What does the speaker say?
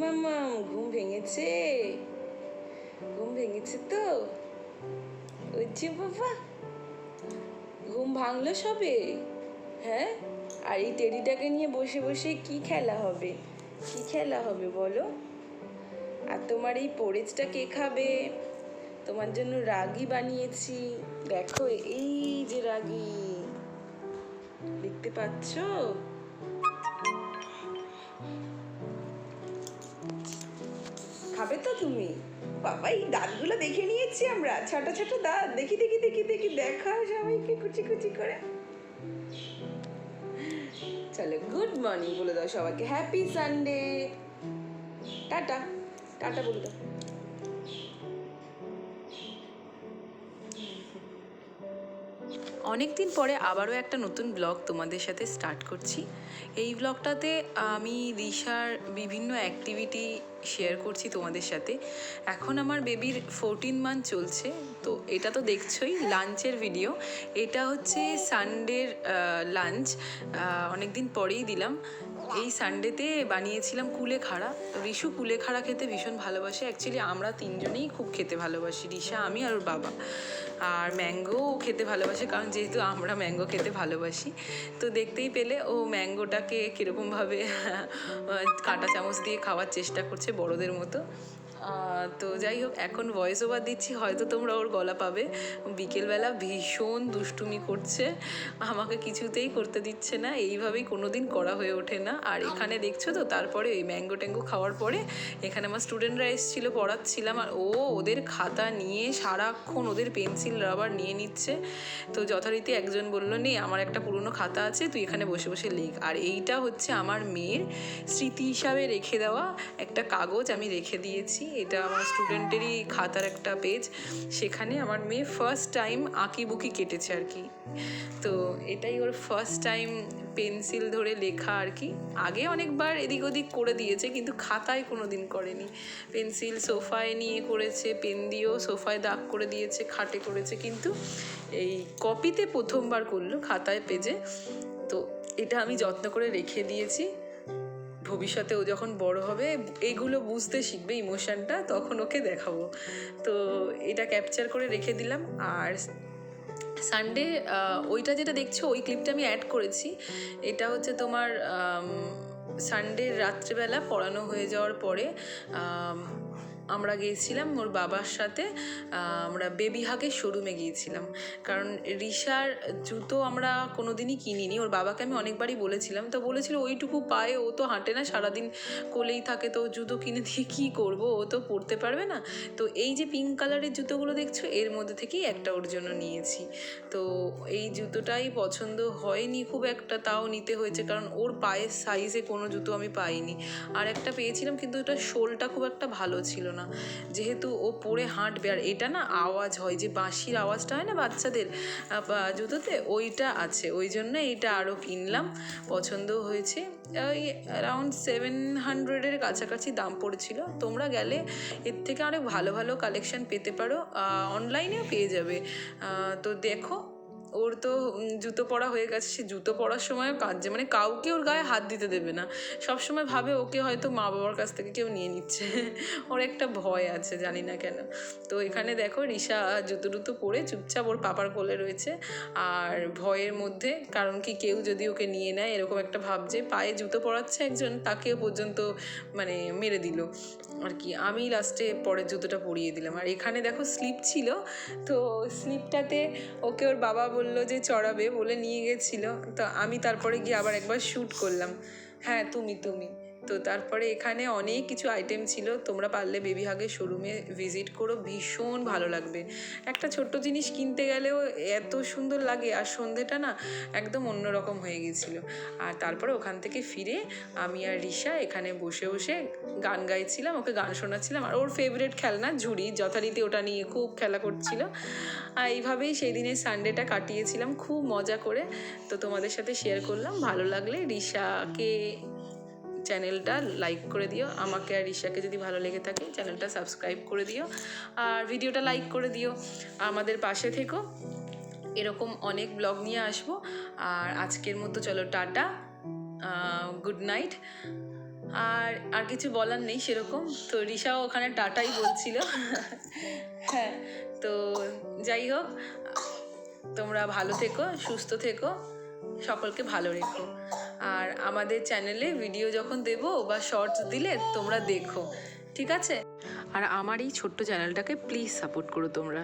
মামা ঘুম ভেঙেছে? ঘুম ভেঙেছে তো? ওই যে বাবা, ঘুম ভাঙলো সবে? হ্যাঁ, আর এই টেডিটাকে নিয়ে বসে বসে কি খেলা হবে? কি খেলা হবে বলো? আর তোমার এই পোরেজটা কে খাবে? তোমার জন্য রাগি বানিয়েছি, দেখো এই যে রাগি, দেখতে পাচ্ছ? খাবে তো তুমি? বাবা, এই দাঁতগুলো দেখে নিয়েছি আমরা, ছোট ছোট দাঁত, দেখি দেখি দেখি দেখি, দেখা সবাইকে কুচি কুচি করে। চলো গুড মর্নিং বলে দাও সবাইকে, হ্যাপি সানডে, টাটা টাটা বলে দাও। অনেক দিন পরে আবারও একটা নতুন ব্লগ তোমাদের সাথে স্টার্ট করছি। এই ব্লগটাতে আমি রিশার বিভিন্ন অ্যাক্টিভিটি শেয়ার করছি তোমাদের সাথে। এখন আমার বেবির 14 মান্থ চলছে, তো এটা তো দেখছোই লাঞ্চের ভিডিও। এটা হচ্ছে সানডের লাঞ্চ, অনেক দিন পরেই দিলাম। এই সানডেতে বানিয়েছিলাম কুলেখাড়া। রিশু কুলেখাড়া খেতে ভীষণ ভালোবাসে, অ্যাকচুয়ালি আমরা তিনজনেই খুব খেতে ভালোবাসি, রিশা, আমি আর ওর বাবা। আর ম্যাঙ্গোও খেতে ভালোবাসে, কারণ যেহেতু আমরা ম্যাঙ্গো খেতে ভালোবাসি। তো দেখতেই পেলে ও ম্যাঙ্গোটাকে কীরকমভাবে কাঁটা চামচ দিয়ে খাওয়ার চেষ্টা করছে বড়দের মতো। তো যাই হোক, এখন ভয়েস ওভার দিচ্ছি, হয়তো তোমরা ওর গলা পাবে। বিকেলবেলা ভীষণ দুষ্টুমি করছে, আমাকে কিছুতেই করতে দিচ্ছে না, এইভাবেই কোনো দিন করা হয়ে ওঠে না। আর এখানে দেখছো তো, তারপরে এই ম্যাঙ্গো ট্যাঙ্গো খাওয়ার পরে এখানে আমার স্টুডেন্টরা এসেছিলো, পড়াচ্ছিলাম, আর ও ওদের খাতা নিয়ে সারাক্ষণ ওদের পেন্সিল রাবার নিয়ে নিচ্ছে। তো যথারীতি একজন বললো, নে আমার একটা পুরনো খাতা আছে, তুই এখানে বসে বসে লেখ। আর এইটা হচ্ছে আমার মেয়ের স্মৃতি হিসাবে রেখে দেওয়া একটা কাগজ, আমি রেখে দিয়েছি। এটা আমার স্টুডেন্টেরই খাতার একটা পেজ, সেখানে আমার মেয়ে ফার্স্ট টাইম আঁকিবুকি কেটেছে আর কি। তো এটাই ওর ফার্স্ট টাইম পেন্সিল ধরে লেখা আর কি। আগে অনেকবার এদিক ওদিক করে দিয়েছে, কিন্তু খাতায় কোনো দিন করেনি। পেন্সিল সোফায় নিয়ে করেছে, পেন দিয়েও সোফায় দাগ করে দিয়েছে, খাটে করেছে, কিন্তু এই কপিতে প্রথমবার করলো, খাতায় পেজে। তো এটা আমি যত্ন করে রেখে দিয়েছি, ভবিষ্যতে ও যখন বড় হবে এগুলো বুঝতে শিখবে, ইমোশনটা, তখন ওকে দেখাবো। তো এটা ক্যাপচার করে রেখে দিলাম। আর সানডে ওইটা যেটা দেখছো, ওই ক্লিপটা আমি অ্যাড করেছি। এটা হচ্ছে তোমার সানডে রাত্রেবেলা পড়ানো হয়ে যাওয়ার পরে আমরা গিয়েছিলাম ওর বাবার সাথে, আমরা বেবি হাগের শোরুমে গিয়েছিলাম। কারণ রিশার জুতো আমরা কোনো দিনই কিনিনি, ওর বাবাকে আমি অনেকবারই বলেছিলাম, তো বলেছিল ওইটুকু পায়ে ও তো হাঁটে না, সারাদিন কোলেই থাকে, তো জুতো কিনে দিয়ে কী করবো, ও তো পরতে পারবে না। তো এই যে পিঙ্ক কালারের জুতোগুলো দেখছো, এর মধ্যে থেকেই একটা ওর জন্য নিয়েছি। তো এই জুতোটাই পছন্দ হয়নি খুব একটা, তাও নিতে হয়েছে, কারণ ওর পায়ের সাইজে কোনো জুতো আমি পাইনি। আর একটা পেয়েছিলাম, কিন্তু ওটার শোলটা খুব একটা ভালো ছিল না, যেহেতু ও পরে হাঁটবে। আর এটা না আওয়াজ হয়, যে বাঁশির আওয়াজটা হয় না বাচ্চাদের জুতোতে, ওইটা আছে, ওই জন্য এইটা আরও কিনলাম, পছন্দ হয়েছে। ওই অ্যারাউন্ড 700-এর কাছাকাছি দাম পড়েছিল। তোমরা গেলে এর থেকে অনেক ভালো ভালো কালেকশন পেতে পারো, অনলাইনেও পেয়ে যাবে। তো দেখো, ওর তো জুতো পরা হয়ে গেছে, সে জুতো পরার সময়ও কাঁদছে, মানে কাউকে ওর গায়ে হাত দিতে দেবে না, সবসময় ভাবে ওকে হয়তো মা বাবার কাছ থেকে কেউ নিয়ে নিচ্ছে। ওর একটা ভয় আছে, জানি না কেন। তো এখানে দেখো রিশা জুতো টুতো পরে চুপচাপ ওর পাপার কোলে রয়েছে, আর ভয়ের মধ্যে, কারণ কি কেউ যদি ওকে নিয়ে নেয় এরকম একটা ভাবছে। পায়ে জুতো পরাচ্ছে একজন, তাকেও পর্যন্ত মানে মেরে দিল আর কি। আমি লাস্টে পরের জুতোটা পরিয়ে দিলাম। আর এখানে দেখো স্লিপ ছিল, তো স্লিপটাতে ওকে ওর বাবা বললো যে চড়াবে, বলে নিয়ে গেছিলো। তো আমি তারপরে গিয়ে আবার একবার শ্যুট করলাম। হ্যাঁ, তুমি। তো তারপরে এখানে অনেক কিছু আইটেম ছিল, তোমরা পারলে বেবি হাগের শোরুমে ভিজিট করো, ভীষণ ভালো লাগবে। একটা ছোট্ট জিনিস কিনতে গেলেও এত সুন্দর লাগে, আর সন্ধেটা না একদম অন্যরকম হয়ে গেছিলো। আর তারপরে ওখান থেকে ফিরে আমি আর রিশা এখানে বসে বসে গান গাইছিলাম, ওকে গান শোনাচ্ছিলাম, আর ওর ফেভারিট খেলনা ঝুড়ি, যথারীতি ওটা নিয়ে খুব খেলা করছিল। আর এইভাবেই সেই দিনের সানডেটা কাটিয়েছিলাম খুব মজা করে। তো তোমাদের সাথে শেয়ার করলাম, ভালো লাগলে রিশাকে চ্যানেলটা লাইক করে দিও, আমাকে আর রিশাকে যদি ভালো লেগে থাকে চ্যানেলটা সাবস্ক্রাইব করে দিও, আর ভিডিওটা লাইক করে দিও। আমাদের পাশে থেকো, এরকম অনেক ব্লগ নিয়ে আসবো। আর আজকের মতো চলো টাটা, গুড নাইট। আর আর কিছু বলার নেই সেরকম। তো রিশাও ওখানে টাটাই বলছিল। হ্যাঁ, তো যাই হোক, তোমরা ভালো থেকো, সুস্থ থেকো, সকলকে ভালো রেখো। আর আমাদের চ্যানেলে ভিডিও যখন দেবো বা শর্টস দিলে তোমরা দেখো, ঠিক আছে? আর আমার এই ছোট্ট চ্যানেলটাকে প্লিজ সাপোর্ট করো তোমরা।